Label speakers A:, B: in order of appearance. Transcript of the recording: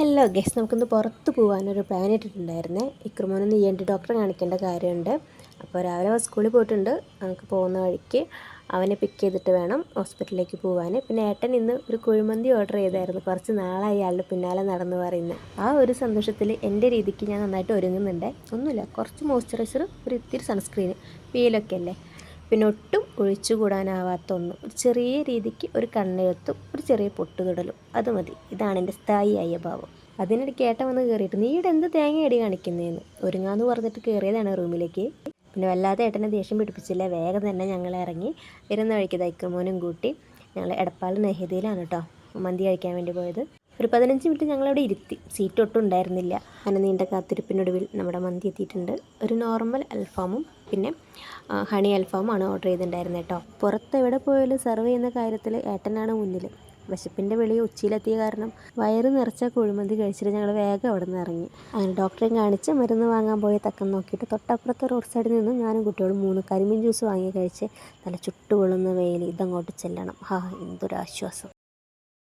A: Hello guess, നമുക്കൊന്ന് പുറത്ത് പോകാനൊരു plan ഇട്ടിട്ടുണ്ടായിരുന്നേ. ഇക്രമോനൊന്ന് ഡോക്ടറെ കാണിക്കേണ്ട കാര്യമുണ്ട്. അപ്പോൾ രാവിലെ അവൻ സ്കൂളിൽ പോയിട്ടുണ്ട്. നമുക്ക് പോകുന്ന വഴിക്ക് അവനെ പിക്ക് ചെയ്തിട്ട് വേണം ഹോസ്പിറ്റലിലേക്ക് പോകാൻ. പിന്നെ ഏട്ടൻ ഇന്ന് ഒരു കുഴിമന്തി ഓർഡർ ചെയ്തായിരുന്നു. കുറച്ച് നാളായി ആളുടെ പിന്നാലെ നടന്നു പറയുന്നത്. ആ ഒരു സന്തോഷത്തിൽ എൻ്റെ രീതിക്ക് ഞാൻ നന്നായിട്ട് ഒരുങ്ങുന്നുണ്ട്. ഒന്നുമില്ല, കുറച്ച് മോയ്സ്ചറൈസർ, ഒരു ഇത്തിരി സൺസ്ക്രീന്, വെയിലൊക്കെ അല്ലേ. പിന്നെ ഒട്ടും ഒഴിച്ചുകൂടാനാവാത്ത ഒന്ന്, ഒരു ചെറിയ രീതിക്ക് ഒരു കണ്ണെഴുത്തും ഒരു ചെറിയ പൊട്ടുതൊടലും, അത് മതി. ഇതാണ് എൻ്റെ സ്ഥായിയായ ഭാവം. അതിനിടയ്ക്ക് ഏട്ടൻ വന്ന് കയറിയിട്ട്, നീയുടെ എന്ത് തേങ്ങയടി കാണിക്കുന്നതെന്ന് ഒരുങ്ങാന്ന് പറഞ്ഞിട്ട് കയറിയതാണ് റൂമിലേക്ക്. പിന്നെ വല്ലാതെ ഏട്ടനെ ദേഷ്യം പിടിപ്പിച്ചില്ല. വേഗം തന്നെ ഞങ്ങൾ ഇറങ്ങി. വരുന്ന വഴിക്ക് ദൈക്രമോനും കൂട്ടി ഞങ്ങൾ എടപ്പാൾ നെഹ്ദിയിലാണ് കേട്ടോ മന്തി കഴിക്കാൻ വേണ്ടി പോയത്. ഒരു 15 മിനിറ്റ് ഞങ്ങളവിടെ ഇരുത്തി. സീറ്റ് ഒട്ടും ഉണ്ടായിരുന്നില്ല. അങ്ങനെ നീണ്ട കാത്തിരിപ്പിനൊടുവിൽ നമ്മുടെ മന്തി എത്തിയിട്ടുണ്ട്. ഒരു നോർമൽ അൽഫാമും പിന്നെ ഹണി അൽഫാമാണ് ഓർഡർ ചെയ്തിട്ടുണ്ടായിരുന്നത് കേട്ടോ. പുറത്ത് എവിടെ പോയാലും സെർവ് ചെയ്യുന്ന കാര്യത്തിൽ ഏട്ടനാണ് മുന്നിൽ. വിശപ്പിൻ്റെ വെളി ഉച്ചയിലെത്തിയ കാരണം വയറ് നിറച്ച കുഴിമന്തി കഴിച്ചിട്ട് ഞങ്ങൾ വേഗം അവിടെ നിന്ന് ഇറങ്ങി. അങ്ങനെ ഡോക്ടറെയും കാണിച്ച് മരുന്ന് വാങ്ങാൻ പോയ തക്കം നോക്കിയിട്ട് തൊട്ടപ്പുറത്തെ റോഡ് സൈഡിൽ നിന്നും ഞാനും കുട്ടികളും 3 കരിമീൻ ജ്യൂസ് വാങ്ങി കഴിച്ച് നല്ല ചുട്ടുപൊള്ളുന്ന വെയിൽ ഇതങ്ങോട്ട് ചെല്ലണം. എന്തൊരാശ്വാസം.